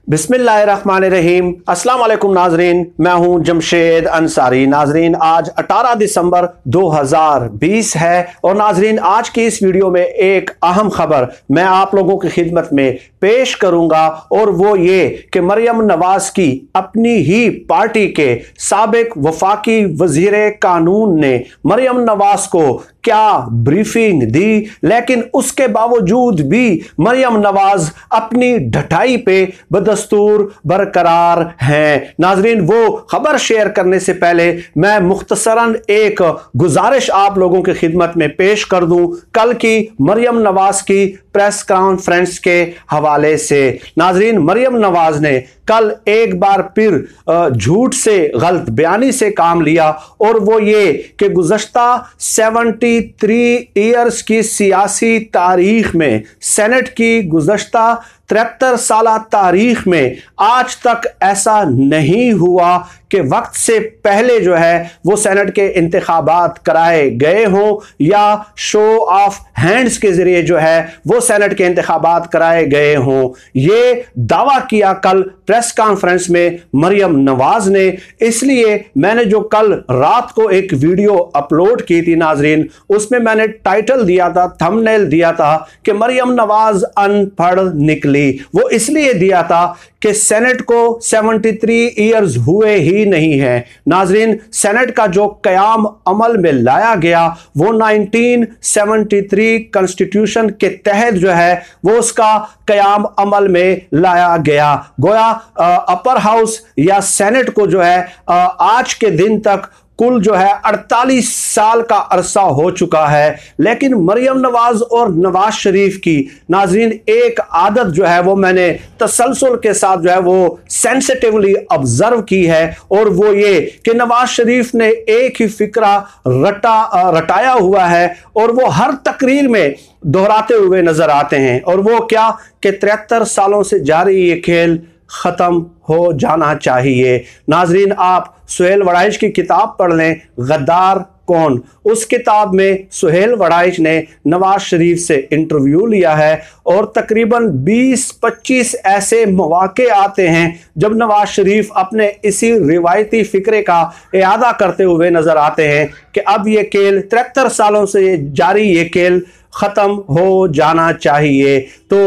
बिस्मिल्लाहिर्रहमानिर्रहीम। अस्सलाम वालेकुम नाजरीन, मैं हूं जमशेद अंसारी। नाजरीन, आज 18 दिसंबर 2020 है और नाजरीन आज की इस वीडियो में एक अहम खबर मैं आप लोगों की खिदमत में पेश करूंगा और वो ये कि मरियम नवाज की अपनी ही पार्टी के साबिक वफाकी वजीर कानून ने मरियम नवाज को क्या ब्रीफिंग दी, लेकिन उसके बावजूद भी मरियम नवाज अपनी ढटाई पे बदस्तूर बरकरार हैं। नाजरीन, वो खबर शेयर करने से पहले मैं मुख्तसरन एक गुजारिश आप लोगों की खिदमत में पेश कर दूं कल की मरियम नवाज की प्रेस कॉन्फ्रेंस के हवाले से। नाजरीन, मरियम नवाज ने कल एक बार फिर झूठ से, गलत बयानी से काम लिया और वो ये कि गुज़श्ता 73 ईयर्स की सियासी तारीख में, सेनेट की गुज़श्ता 73 साल तारीख में आज तक ऐसा नहीं हुआ कि वक्त से पहले जो है वो सेनेट के इंतखाबात कराए गए हों या शो ऑफ हैंड्स के जरिए जो है वो सेनेट के इंतखाबात कराए गए हों। ये दावा किया कल प्रेस कॉन्फ्रेंस में मरियम नवाज ने। इसलिए मैंने जो कल रात को एक वीडियो अपलोड की थी नाजरीन, उसमें मैंने टाइटल दिया था, थंबनेल दिया था कि मरियम नवाज अनपढ़ निकली। वो इसलिए दिया था कि सेनेट को 73 ईयर्स हुए ही नहीं है। नाजरीन, सेनेट का जो कयाम अमल में लाया गया वो 1973 कॉन्स्टिट्यूशन के तहत जो है वो उसका कयाम अमल में लाया गया। गोया अपर हाउस या सेनेट को जो है आज के दिन तक कुल जो है 48 साल का अरसा हो चुका है, लेकिन मरियम नवाज और नवाज शरीफ की नाजरीन एक आदत जो है वो मैंने तसलसल के साथ जो है वो सेंसिटिवली ऑब्जर्व की है और वो ये कि नवाज शरीफ ने एक ही फिक्रा रटाया हुआ है और वो हर तकरीर में दोहराते हुए नजर आते हैं। और वो क्या कि 73 सालों से जारी ये खेल खत्म हो जाना चाहिए। नाजरीन, आप सुहेल वड़ाइच की किताब पढ़ लें, गद्दार कौन। उस किताब में सुहेल वड़ाइच ने नवाज शरीफ से इंटरव्यू लिया है और तकरीबन 20-25 ऐसे मौके आते हैं जब नवाज शरीफ अपने इसी रिवायती फिक्रे का इयादा करते हुए नजर आते हैं कि अब ये खेल 73 सालों से जारी ये खेल खत्म हो जाना चाहिए। तो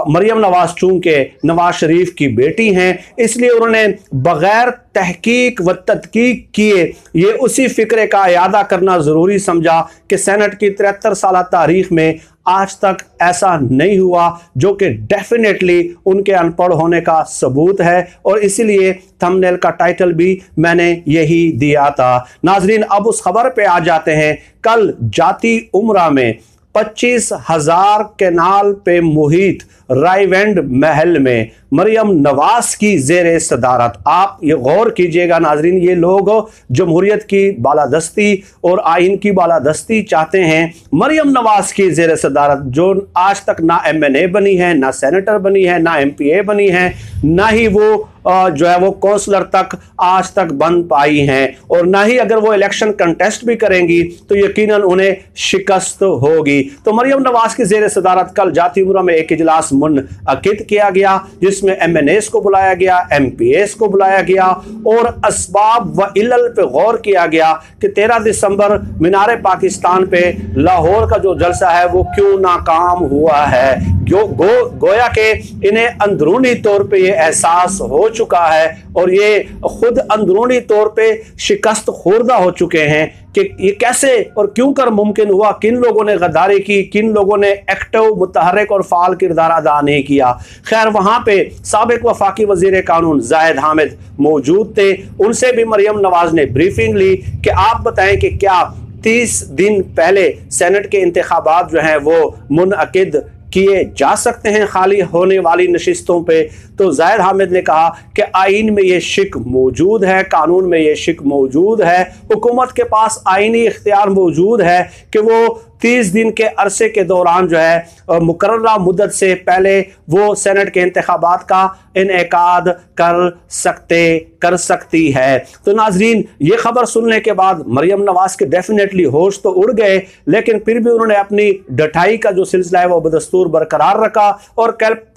मरियम नवाज चूंकि नवाज शरीफ की बेटी हैं, इसलिए उन्होंने बगैर तहकीक व तदकीक किए ये उसी फिक्रे का इयादा करना ज़रूरी समझा कि सेनेट की 73 साल तारीख में आज तक ऐसा नहीं हुआ, जो कि डेफिनेटली उनके अनपढ़ होने का सबूत है और इसीलिए थंबनेल का टाइटल भी मैंने यही दिया था। नाजरीन, अब उस खबर पे आ जाते हैं। कल जाती उम्रा में 25,000 कैनाल पे मुहित रायवेंड महल में मरियम नवाज की जेर सदारत, आप ये गौर कीजिएगा नाजरीन, ये लोग जमहूरियत की बालादस्ती और आइन की बालादस्ती चाहते हैं। मरियम नवाज की जेर सदारत जो आज तक ना MNA बनी है, ना सेनेटर बनी है, ना MPA बनी है, ना ही वो जो है वो काउंसलर तक आज तक बन पाई हैं और ना ही अगर वो इलेक्शन कंटेस्ट भी करेंगी तो यकीनन उन्हें शिकस्त होगी। तो मरियम नवाज की जेर सदारत कल जाती उम्रा में एक इजलास मुनअकिद किया गया जिसमें MNAs को बुलाया गया, MPAs को बुलाया गया और असबाब व इल्ल पे गौर किया गया कि 13 दिसंबर मीनार पाकिस्तान पे लाहौर का जो जलसा है वो क्यों नाकाम हुआ है। गोया के इन्हें अंदरूनी तौर पे ये एहसास हो चुका है और ये खुद अंदरूनी तौर पे शिकस्त खुर्दा हो चुके हैं कि ये कैसे और क्यों कर मुमकिन हुआ, किन लोगों ने गद्दारी की, किन लोगों ने एक्टिव, मुतहर्रिक और फाल किरदार अदा नहीं किया। खैर, वहाँ पे साबिक वफाकी वजीर कानून जाहिद हामिद मौजूद थे। उनसे भी मरियम नवाज ने ब्रीफिंग ली कि आप बताएं कि क्या 30 दिन पहले सेनेट के इंतखाबात जो हैं वो मुनअकिद किए जा सकते हैं खाली होने वाली नशिस्तों पे। तो जाहिद हामिद ने कहा कि आइन में ये शिक मौजूद है, कानून में ये शिक मौजूद है, हुकूमत के पास आइनी इख्तियार मौजूद है कि वो 30 दिन के अरसे के दौरान जो है मुकर्ररा मुद्दत से पहले वो सेनेट के इंतखाबात का इनेकाद कर सकती है। तो नाजरीन, ये खबर सुनने के बाद मरियम नवाज के डेफिनेटली होश तो उड़ गए, लेकिन फिर भी उन्होंने अपनी डटाई का जो सिलसिला है वो बदस्तूर बरकरार रखा और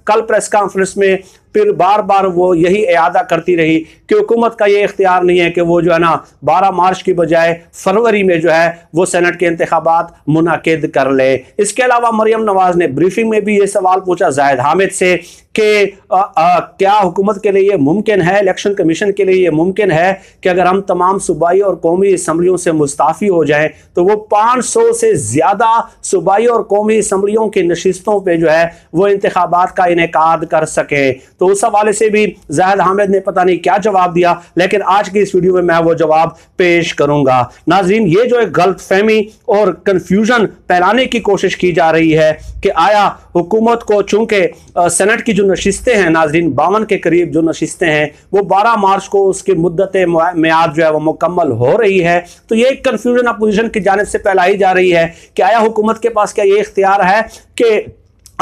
कल प्रेस कॉन्फ्रेंस में फिर बार बार वो यही इयादा करती रही कि हुकूमत का ये इख्तियार नहीं है कि वो जो है ना 12 मार्च की बजाय फरवरी में जो है वो सेनेट के इंतखाबात मुनाकिद कर ले। इसके अलावा मरियम नवाज ने ब्रीफिंग में भी ये सवाल पूछा जाहिद हामिद से कि क्या हुकूमत के लिए ये मुमकिन है, इलेक्शन कमीशन के लिए ये मुमकिन है कि अगर हम तमाम सूबाई और कौमी असम्बलियों से मुस्ताफ़ी हो जाएं तो वो 500 से ज़्यादा सूबाई और कौमी असम्बलियों की नशिस्तों पे जो है वो इंतखाबात का इनेकाद कर सकें। तो उस हवाले से भी जाहिद हामिद ने पता नहीं क्या जवाब दिया, लेकिन आज की इस वीडियो में मैं वो जवाब पेश करूंगा। नाज़रीन, ये जो एक गलत फहमी और कंफ्यूजन फैलाने की कोशिश की जा रही है कि आया हुकूमत को, चूंकि सेनेट की जो नशिस्तें हैं नाज़रीन 52 के करीब जो नशिस्तें हैं वो 12 मार्च को उसकी मुद्दत मियाद जो है वो मुकम्मल हो रही है, तो ये एक कंफ्यूजन अपोजिशन की जानिब से फैलाई जा रही है कि आया हुकूमत के पास क्या ये इख्तियार है कि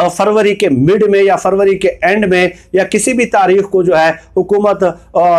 फरवरी के मिड में या फरवरी के एंड में या किसी भी तारीख को जो है हुकूमत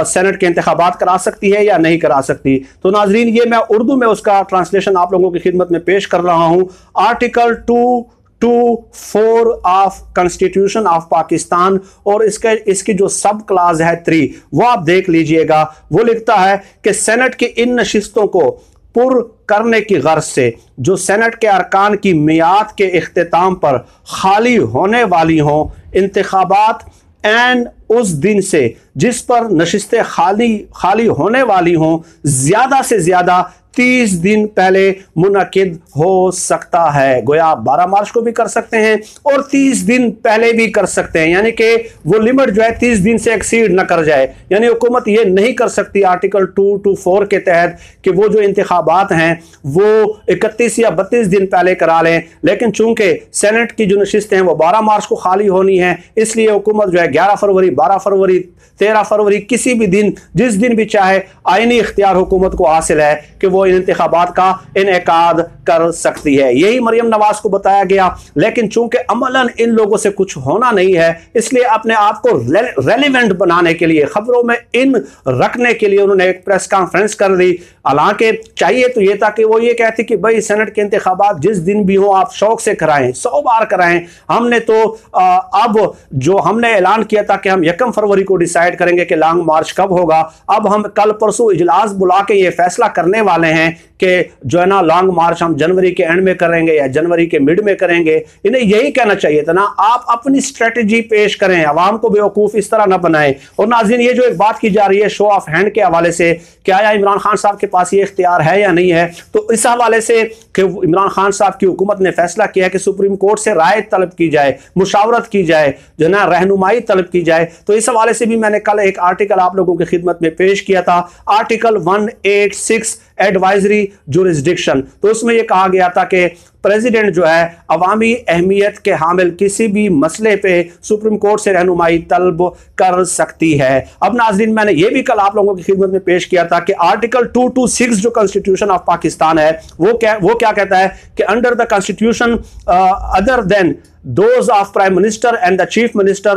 सेनेट के इंतखाबात करा सकती है या नहीं करा सकती। तो नाजरीन, ये मैं उर्दू में उसका ट्रांसलेशन आप लोगों की खिदमत में पेश कर रहा हूं। Article 224 of constitution of Pakistan और इसकी जो सब क्लाज है 3 वो आप देख लीजिएगा। वो लिखता है कि सेनेट की इन नशिस्तों को पुर करने की गर्ज से जो सेनेट के अरकान की मियाद के इख्तिताम पर खाली होने वाली हों, इंतखाबात एंड उस दिन से जिस पर नशिस्तें खाली होने वाली हों ज्यादा से ज्यादा 30 दिन पहले मुनकिद हो सकता है। गोया आप 12 मार्च को भी कर सकते हैं और 30 दिन पहले भी कर सकते हैं, यानी कि वो लिमिट जो है 30 दिन से एक्सीड ना कर जाए। यानी हुकूमत ये नहीं कर सकती आर्टिकल 224 के तहत कि वो जो इंतखाबात हैं वो 31 या 32 दिन पहले करा लें, लेकिन चूंकि सेनेट की जो नशिस्तें हैं वो 12 मार्च को खाली होनी है, इसलिए हुकूमत जो है 11 फरवरी 12 फरवरी 13 फरवरी किसी भी दिन, जिस दिन भी चाहे, आईनी इख्तियार हुकूमत को हासिल है कि वो इन इंतखाबात का इनेकाद कर सकती है। यही मरियम नवाज को बताया गया, लेकिन चूंकि अमलन इन लोगों से कुछ होना नहीं है, इसलिए अपने आप को रेलिवेंट बनाने के लिए, खबरों में इन रखने के लिए उन्होंने एक प्रेस कॉन्फ्रेंस कर दी। हालांकि चाहिए तो ये था कि वो ये कहती कि भाई सेनेट के इंतखाबात जिस दिन भी हो आप शौक से कराएं, 100 बार कराएं। हमने तो अब जो हमने ऐलान किया था कि हम 1 फरवरी को डिसाइड करेंगे कि लॉन्ग मार्च कब होगा, अब हम कल परसों इजलास बुला के ये फैसला करने वाले हैं कि जो है ना लॉन्ग मार्च हम जनवरी के एंड में करेंगे या जनवरी के मिड में करेंगे। इन्हें यही कहना चाहिए था ना, आप अपनी स्ट्रेटजी पेश करें, अवाम को बेवकूफ इस तरह ना बनाएं। और नाज़रीन, ये जो एक बात की जा रही है शो ऑफ हैंड के हवाले से, क्या आया इमरान खान साहब के पास ये इख्तियार है या नहीं है, तो इस हवाले से कि इमरान खान साहब की हुकूमत ने फैसला किया कि सुप्रीम कोर्ट से राय तलब की जाए, मुशावरत की जाए, जो ना रहनुमाई तलब की जाए। तो इस हवाले से भी मैंने कल एक आर्टिकल आप लोगों की खिदमत में पेश किया था, आर्टिकल 186 एडवाइजरी जुरिस्डिक्शन। तो उसमें यह कहा गया था कि प्रेसिडेंट जो है अवामी अहमियत के हामिल किसी भी मसले पे सुप्रीम कोर्ट से रहनुमाई तलब कर सकती है। अब नाज़रीन, मैंने ये भी कल आप लोगों की खिदमत में पेश किया था कि आर्टिकल 226 जो कॉन्स्टिट्यूशन ऑफ पाकिस्तान है वो क्या कहता है कि under the constitution other than those of prime minister and the chief minister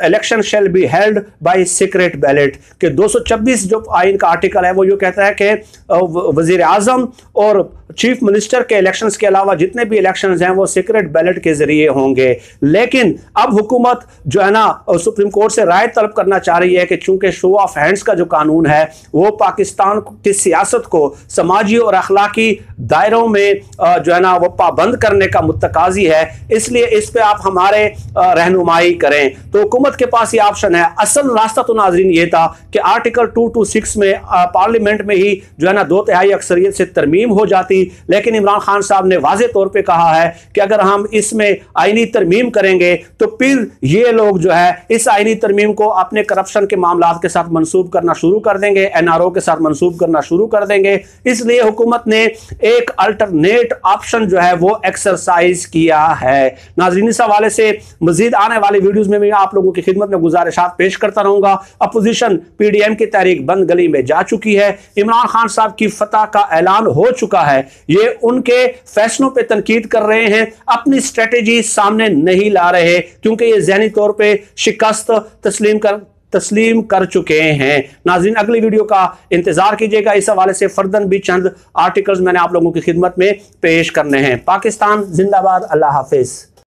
election shall be held by secret ballot। कि 226 जो आइन का आर्टिकल है वो ये कहता है कि वजीर आजम और चीफ मिनिस्टर के इलेक्शंस के अलावा जितने भी इलेक्शंस हैं वो सीक्रेट बैलेट के जरिए होंगे। लेकिन अब हुकूमत जो है ना सुप्रीम कोर्ट से राय तलब करना चाह रही है कि चूंकि शो ऑफ हैंड्स का जो कानून है वो पाकिस्तान की सियासत को समाजी और अखलाकी दायरों में जो है ना वो पाबंद करने का मुतकाजी है, इसलिए इस पे आप हमारे रहनुमाई करें। तो हुकूमत के पास ये ऑप्शन है। असल रास्ता तो नाजरीन ये था कि आर्टिकल 226 में पार्लियामेंट में ही जो है ना 2/3 अक्सरियत से तरमीम हो जाती, लेकिन इमरान खान साहब ने वाज़े तौर पे कहा है कि अगर हम इसमें आईनी तरमीम करेंगे तो फिर ये लोग जो है इस आईनी तरमीम को अपने करप्शन के मामलात के साथ मंसूब करना शुरू कर देंगे, एनआरओ के साथ मंसूब करना शुरू कर देंगे। इसलिए हुकूमत ने एक अल्टरनेट ऑप्शन जो है वो एक्सरसाइज किया है। नाज़रीन, इस हवाले से मजीद आने वाले वीडियोस में मैं आप लोगों की खिदमत में गुजारिशात पेश करता रहूंगा। अपोजिशन पीडीएम की तहरीक बंद गली में जा चुकी है, इमरान खान साहब की फतह का ऐलान हो चुका है, ये उनके फैसलों पे तनकीद कर रहे हैं, अपनी स्ट्रेटेजी सामने नहीं ला रहे क्योंकि ये ज़हनी तौर पे शिकस्त तस्लीम कर चुके हैं। नाज़रीन, अगली वीडियो का इंतजार कीजिएगा। इस हवाले से फर्दन भी चंद आर्टिकल्स मैंने आप लोगों की खिदमत में पेश करने हैं। पाकिस्तान जिंदाबाद, अल्लाह हाफिज।